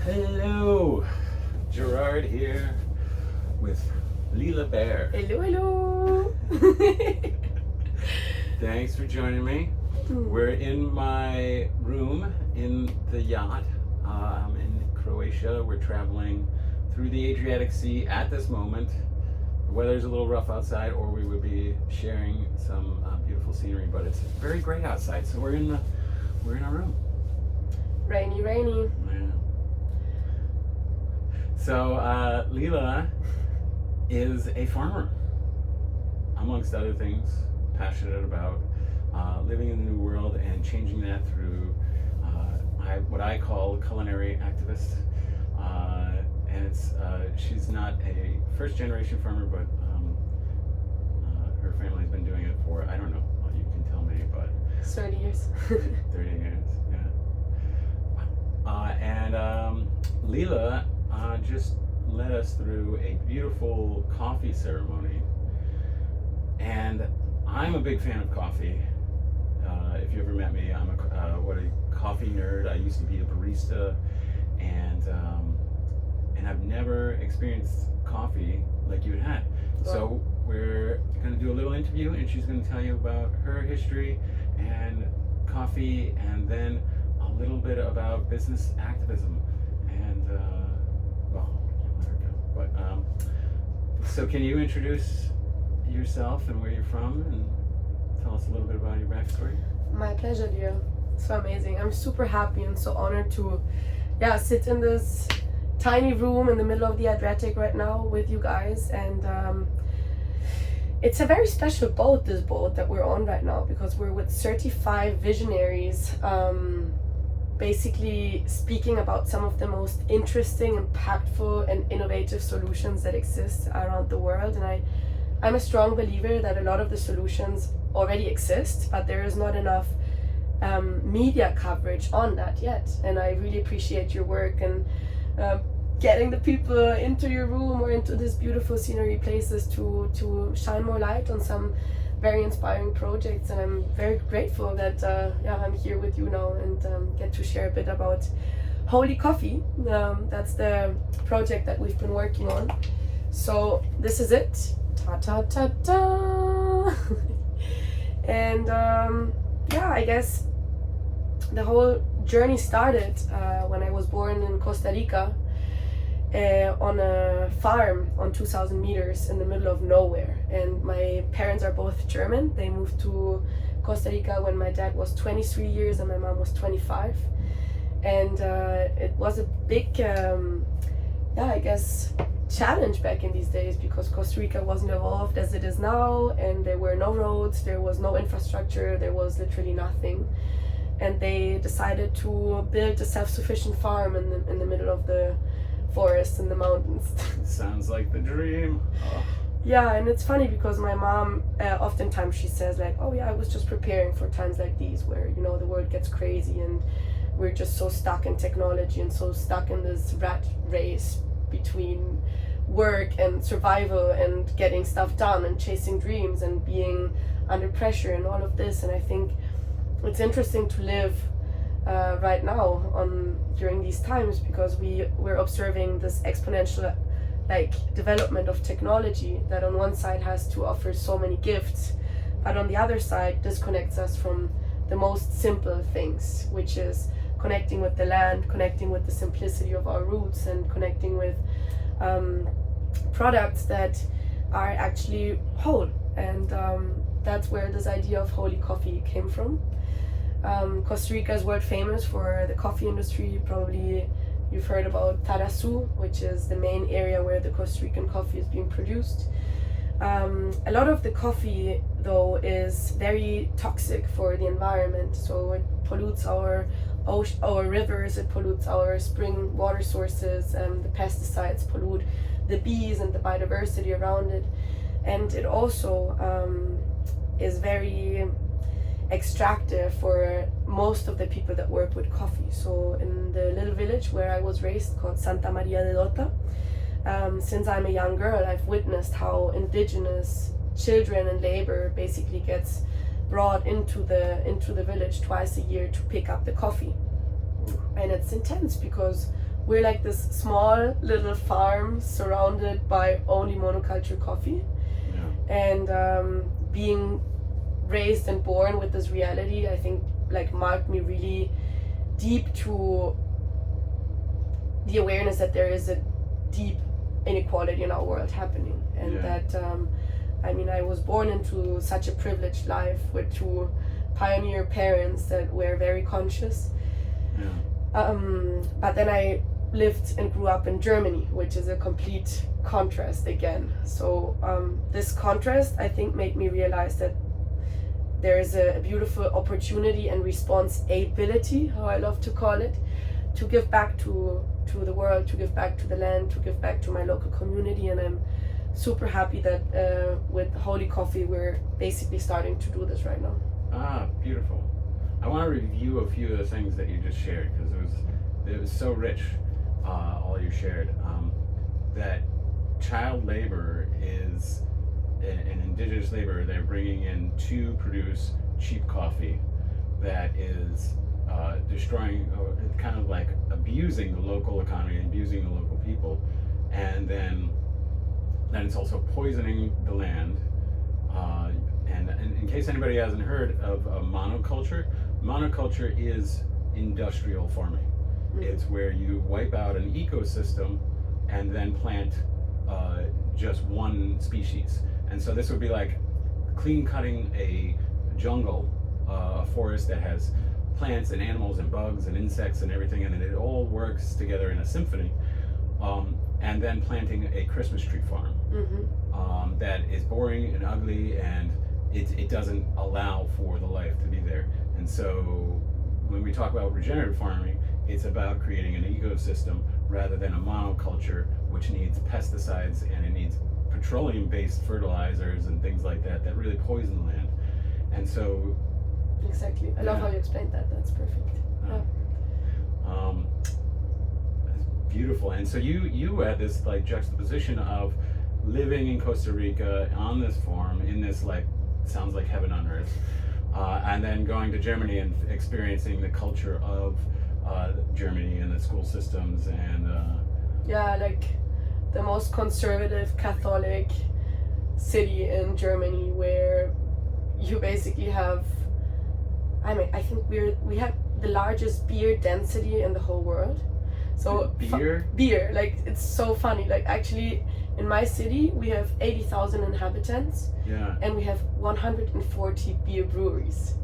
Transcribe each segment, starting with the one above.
Hello, Gerard here with Lila Bear. Hello, hello. Thanks for joining me. We're in my room in the yacht. I'm in Croatia. We're traveling through the Adriatic Sea at this moment. The weather's a little rough outside, or we would be sharing some beautiful scenery. But it's very gray outside, so we're in our room. Rainy, rainy. Yeah. So Lila is a farmer, amongst other things, passionate about living in the new world and changing that through what I call culinary activist. And she's not a first generation farmer, but her family's been doing it for, I don't know, well, you can tell me, but 30 years. 30 years, yeah. And Lila just led us through a beautiful coffee ceremony. And I'm a big fan of coffee. If you ever met me, I'm a coffee nerd. I used to be a barista, and I've never experienced coffee like you had. So we're going to do a little interview, and she's going to tell you about her history and coffee, and then a little bit about business activism. And well, I'll let her go. But so can you introduce yourself and where you're from, and tell us a little bit about your backstory? My pleasure, dear. So amazing. I'm super happy and so honored to sit in this tiny room in the middle of the Adriatic right now with you guys. And it's a very special boat, this boat that we're on right now, because we're with 35 visionaries, basically speaking about some of the most interesting, impactful and innovative solutions that exist around the world. And I'm a strong believer that a lot of the solutions already exist, but there is not enough media coverage on that yet. And I really appreciate your work and getting the people into your room or into these beautiful scenery places to shine more light on some very inspiring projects. And I'm very grateful that I'm here with you now and get to share a bit about Holy Coffee. That's the project that we've been working on. So this is it. Ta ta ta ta. And I guess the whole journey started when I was born in Costa Rica on a farm on 2,000 meters in the middle of nowhere. And my parents are both German. They moved to Costa Rica when my dad was 23 years and my mom was 25. And it was a big, challenge back in these days, because Costa Rica wasn't evolved as it is now, and there were no roads, there was no infrastructure, there was literally nothing. And they decided to build a self-sufficient farm in the middle of the forest and the mountains. Sounds like the dream. Oh. Yeah, and it's funny because my mom, oftentimes she says like, oh yeah, I was just preparing for times like these where, you know, the world gets crazy and we're just so stuck in technology and so stuck in this rat race between work and survival and getting stuff done and chasing dreams and being under pressure and all of this. And I think it's interesting to live right now during these times, because we're observing this exponential development of technology that on one side has to offer so many gifts, but on the other side disconnects us from the most simple things, which is connecting with the land, connecting with the simplicity of our roots, and connecting with products that are actually whole. And that's where this idea of Holy Coffee came from. Costa Rica is world famous for the coffee industry. Probably you've heard about Tarazu, which is the main area where the Costa Rican coffee is being produced. A lot of the coffee, though, is very toxic for the environment. So it pollutes our rivers, it pollutes our spring water sources, and the pesticides pollute the bees and the biodiversity around it. And it also is very extractive for most of the people that work with coffee. So in the little village where I was raised, called Santa Maria de Dota, since I'm a young girl, I've witnessed how indigenous children and labor basically gets brought into the village twice a year to pick up the coffee. And it's intense because we're like this small little farm surrounded by only monoculture coffee. Yeah. And being raised and born with this reality, I think like marked me really deep to the awareness that there is a deep inequality in our world happening, and that I mean, I was born into such a privileged life with two pioneer parents that were very conscious. But then I lived and grew up in Germany, which is a complete contrast again. So this contrast, I think, made me realize that there is a beautiful opportunity and responsibility, how I love to call it, to give back to the world, to give back to the land, to give back to my local community. And I'm super happy that with Holy Coffee we're basically starting to do this right now. Ah, beautiful. I want to review a few of the things that you just shared, because it was so rich, all you shared. That child labor is an indigenous labor they're bringing in to produce cheap coffee that is destroying, kind of like abusing the local economy, abusing the local people, and then it's also poisoning the land. And in case anybody hasn't heard of monoculture is industrial farming. Mm-hmm. It's where you wipe out an ecosystem and then plant just one species. And so this would be like clean cutting a jungle, a forest that has plants and animals and bugs and insects and everything, and it all works together in a symphony. And then planting a Christmas tree farm. Mm-hmm. That is boring and ugly, and it doesn't allow for the life to be there. And so when we talk about regenerative farming, it's about creating an ecosystem rather than a monoculture, which needs pesticides and it needs petroleum-based fertilizers and things like that that really poison the land. And so exactly, I love how you explained that. That's perfect. Beautiful. And so you had this like juxtaposition of living in Costa Rica on this farm in this like sounds like heaven on earth, and then going to Germany and experiencing the culture of Germany and the school systems and like the most conservative Catholic city in Germany, where you basically have, I mean, I think we have the largest beer density in the whole world. So beer, like it's so funny. Like actually, in my city we have 80,000 inhabitants, and we have 140 beer breweries,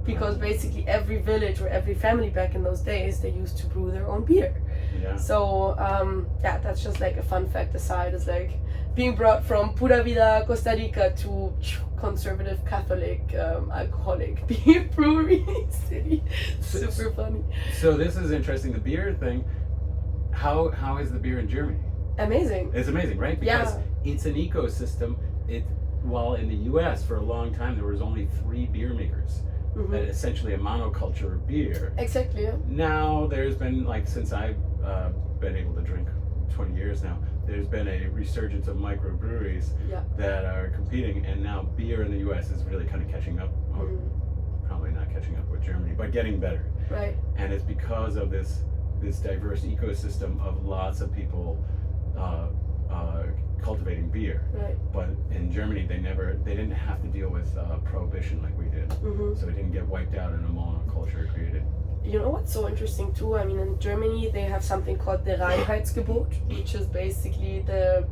because basically every village or every family back in those days, they used to brew their own beer. Yeah. So that's just like a fun fact aside. Is like being brought from pura vida Costa Rica to conservative Catholic alcoholic beer brewery city. Super funny. So this is interesting. The beer thing. How is the beer in Germany? Amazing. It's amazing, right? Because it's an ecosystem. While in the U.S. for a long time there was only 3 beer makers. Mm-hmm. Essentially a monoculture of beer. Exactly. Yeah. Now there's been, like, since I've been able to drink 20 years now, there's been a resurgence of microbreweries that are competing, and now beer in the U.S. is really kind of catching up. Probably not catching up with Germany, but getting better. Right. And it's because of this diverse ecosystem of lots of people cultivating beer. Right. But in Germany, they didn't have to deal with prohibition like we did. Mm-hmm. So it didn't get wiped out and a monoculture created. You know what's so interesting too? I mean, in Germany, they have something called the Reinheitsgebot, which is basically the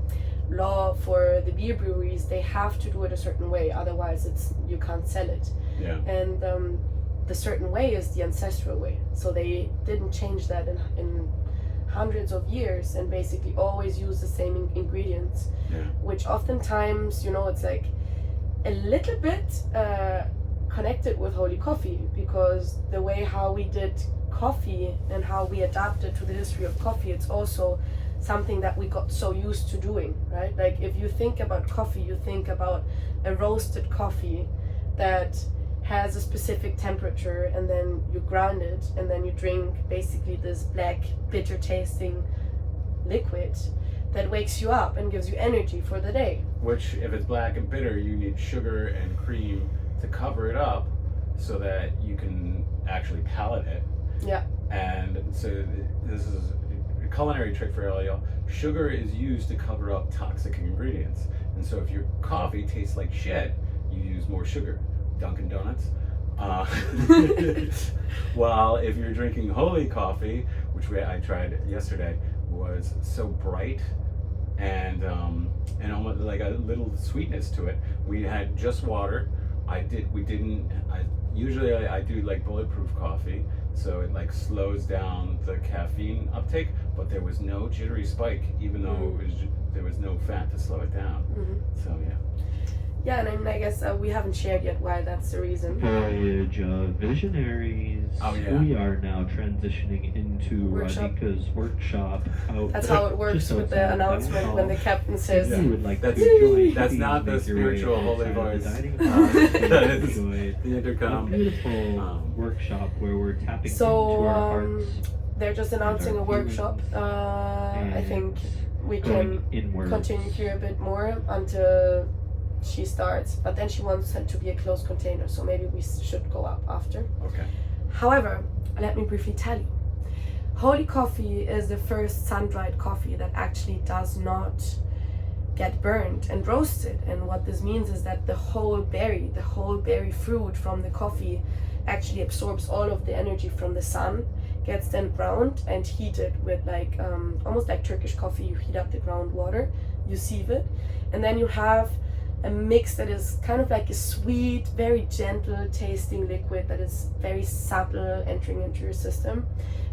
law for the beer breweries. They have to do it a certain way, otherwise you can't sell it. Yeah. And the certain way is the ancestral way. So they didn't change that in hundreds of years, and basically always use the same ingredients, which oftentimes, it's like a little bit connected with Holy Coffee, because the way how we did coffee and how we adapted to the history of coffee, it's also something that we got so used to doing, right? Like if you think about coffee, you think about a roasted coffee that has a specific temperature, and then you grind it, and then you drink basically this black, bitter tasting liquid that wakes you up and gives you energy for the day. Which, if it's black and bitter, you need sugar and cream to cover it up so that you can actually palate it. Yeah. And so this is culinary trick for all y'all, sugar is used to cover up toxic ingredients. And so if your coffee tastes like shit, you use more sugar. Dunkin' Donuts. While if you're drinking holy coffee, which I tried yesterday, was so bright and almost like a little sweetness to it. We had just water. Usually I do like bulletproof coffee, so it like slows down the caffeine uptake, but there was no jittery spike, even though there was no fat to slow it down. So yeah. Yeah, and I mean, I guess we haven't shared yet why that's the reason. Voyage of Visionaries. Oh, yeah. We are now transitioning into Radhika's workshop. That's how it works with the announcement when the captain says, If you would like to join, That's please not the make your way spiritual holy inside voice. the dining hall and It's enjoy the intercom. a beautiful workshop where we're tapping into so our hearts. they're just announcing a workshop. I think we can continue here a bit more until she starts, but then she wants it to be a closed container, so maybe we should go up after. Okay. However, let me briefly tell you, holy coffee is the first sun-dried coffee that actually does not get burned and roasted. And what this means is that the whole berry fruit from the coffee actually absorbs all of the energy from the sun, gets then ground and heated with like almost like Turkish coffee. You heat up the groundwater, you sieve it, and then you have a mix that is kind of like a sweet, very gentle tasting liquid that is very subtle entering into your system.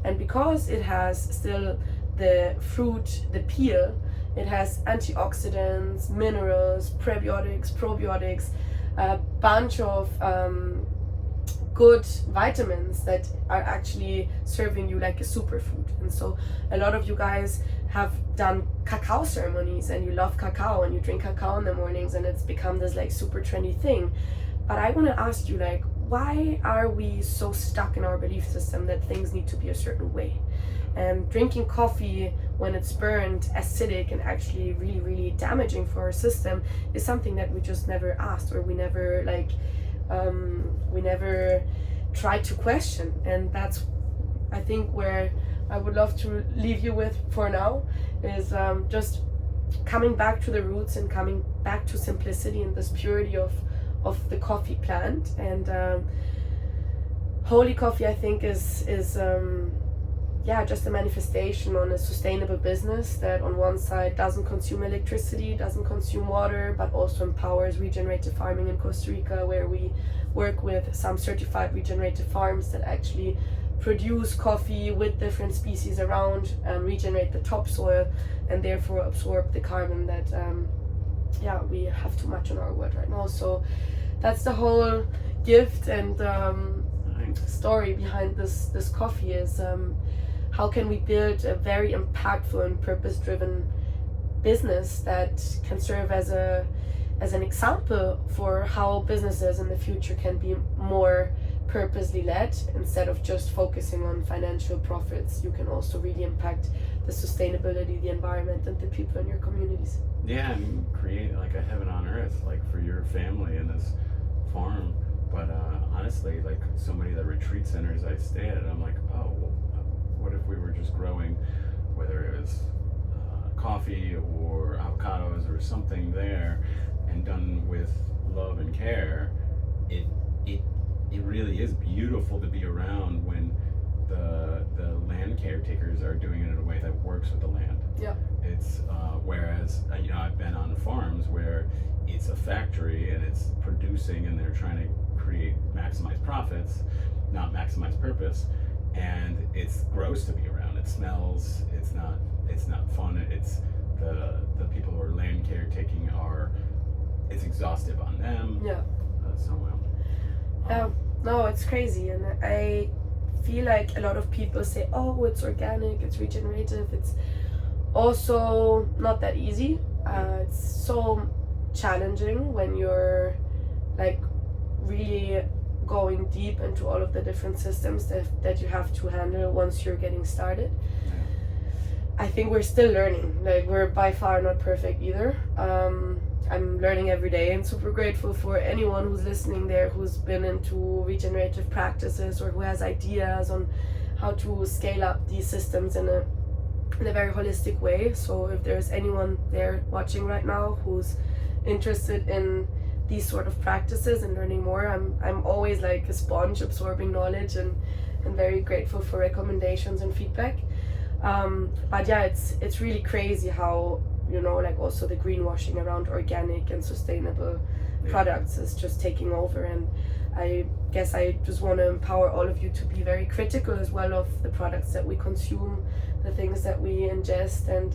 And because it has still the fruit, the peel, it has antioxidants, minerals, prebiotics, probiotics, a bunch of good vitamins that are actually serving you like a superfood. And so a lot of you guys have done cacao ceremonies and you love cacao and you drink cacao in the mornings and it's become this like super trendy thing. But I want to ask you, like, why are we so stuck in our belief system that things need to be a certain way? And drinking coffee when it's burned, acidic and actually really, really damaging for our system is something that we just never asked, or we never tried to question. And that's, I think, where I would love to leave you with for now is just coming back to the roots and coming back to simplicity and this purity of the coffee plant. And holy coffee, I think, is just a manifestation on a sustainable business that on one side doesn't consume electricity, doesn't consume water, but also empowers regenerative farming in Costa Rica, where we work with some certified regenerative farms that actually produce coffee with different species around and regenerate the topsoil and therefore absorb the carbon that we have too much in our world right now. So that's the whole gift and story behind this coffee is how can we build a very impactful and purpose-driven business that can serve as an example for how businesses in the future can be more purposely led. Instead of just focusing on financial profits, you can also really impact the sustainability, the environment, and the people in your communities. Yeah, and create like a heaven on earth, like for your family in this farm. But honestly, like so many of the retreat centers I stay at, I'm like, oh, well, what if we were just growing, whether it was coffee or avocados or something there, and done with love and care. It really is beautiful to be around when the land caretakers are doing it in a way that works with the land. Yeah. It's whereas I've been on farms where it's a factory and it's producing and they're trying to maximize profits, not maximize purpose, and it's gross to be around. It smells. It's not fun. It's the people who are land caretaking it's exhaustive on them. Yeah. So well. No, it's crazy, and I feel like a lot of people say, oh, it's organic, it's regenerative. It's also not that easy. It's so challenging when you're like really going deep into all of the different systems that you have to handle once you're getting started. I think we're still learning. Like, we're by far not perfect either. I'm learning every day and super grateful for anyone who's listening there who's been into regenerative practices or who has ideas on how to scale up these systems in a in a very holistic way. So if there's anyone there watching right now who's interested in these sort of practices and learning more, I'm always like a sponge absorbing knowledge and very grateful for recommendations and feedback. But yeah, it's really crazy how, you know, like also the greenwashing around organic and sustainable products is just taking over. And I guess I just want to empower all of you to be very critical as well of the products that we consume, the things that we ingest. And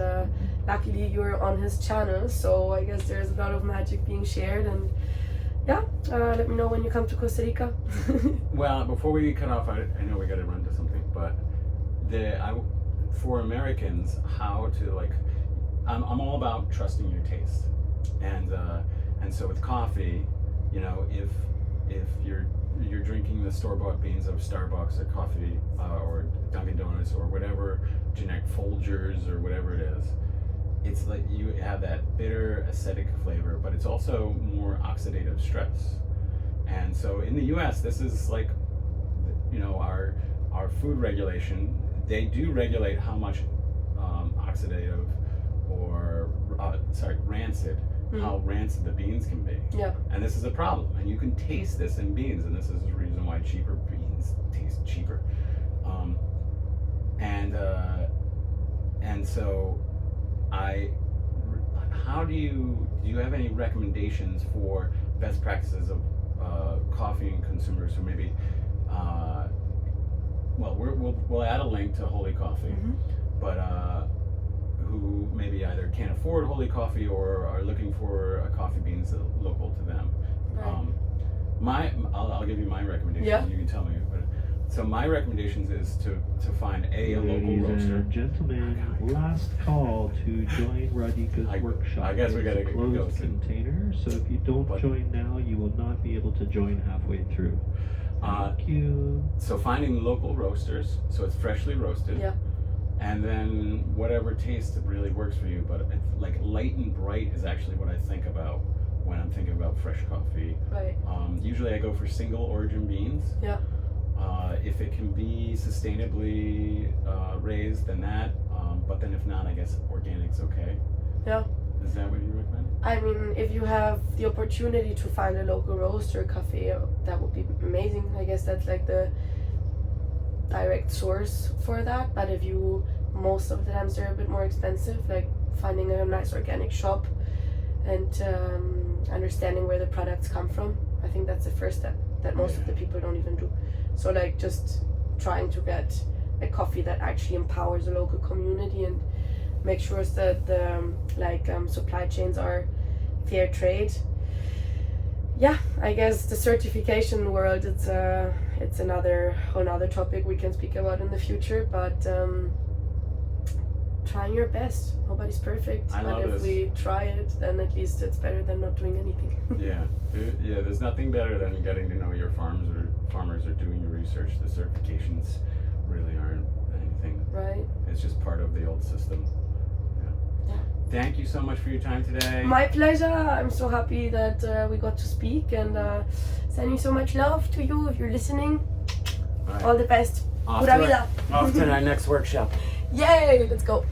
luckily you're on his channel, so I guess there's a lot of magic being shared. And yeah, let me know when you come to Costa Rica. Well, before we cut off, I know we got to run to something, but for Americans, how to like, I'm all about trusting your taste, and so with coffee, you know, if you're drinking the store-bought beans of Starbucks or coffee or Dunkin' Donuts or whatever generic Folgers or whatever it is, it's like you have that bitter acidic flavor, but it's also more oxidative stress. And so in the U.S., this is like, you know, our food regulation. They do regulate how much oxidative or rancid, how rancid the beans can be. Yeah. And this is a problem, and you can taste this in beans, and this is the reason why cheaper beans taste cheaper. And so how do you have any recommendations for best practices of coffee and consumers who maybe we'll add a link to Holy Coffee, but who maybe either can't afford Holy Coffee or are looking for a coffee beans that are local to them. Right. I'll give you my recommendations. Yeah. You can tell me. So my recommendations is to find a local roaster. Ladies and gentlemen, last call to join Radhika's workshop. I guess we gotta go. Closed container. So if you don't join now, you will not be able to join halfway through. Thank you. So finding local roasters, so it's freshly roasted. Yeah. And then whatever taste really works for you, but it's like light and bright is actually what I think about when I'm thinking about fresh coffee. Right. Usually I go for single origin beans. Yeah. If it can be sustainably raised, then that. But then if not, I guess organic's okay. Yeah. Is that what you recommend? I mean, if you have the opportunity to find a local roaster cafe, that would be amazing. I guess that's like the direct source for that. But if most of the times they're a bit more expensive, like finding a nice organic shop and understanding where the products come from. I think that's the first step that most of the people don't even do. So like just trying to get a coffee that actually empowers the local community and make sure that the supply chains are fair trade. Yeah, I guess the certification world, it's another topic we can speak about in the future, but trying your best. Nobody's perfect, but if we try it, then at least it's better than not doing anything. Yeah, there's nothing better than getting to know your farmers or doing your research. The certifications really aren't anything. Right. It's just part of the old system. Yeah. Thank you so much for your time today. My pleasure. I'm so happy that we got to speak, and sending so much love to you if you're listening. All the best. Off to our next workshop. Yay! Let's go.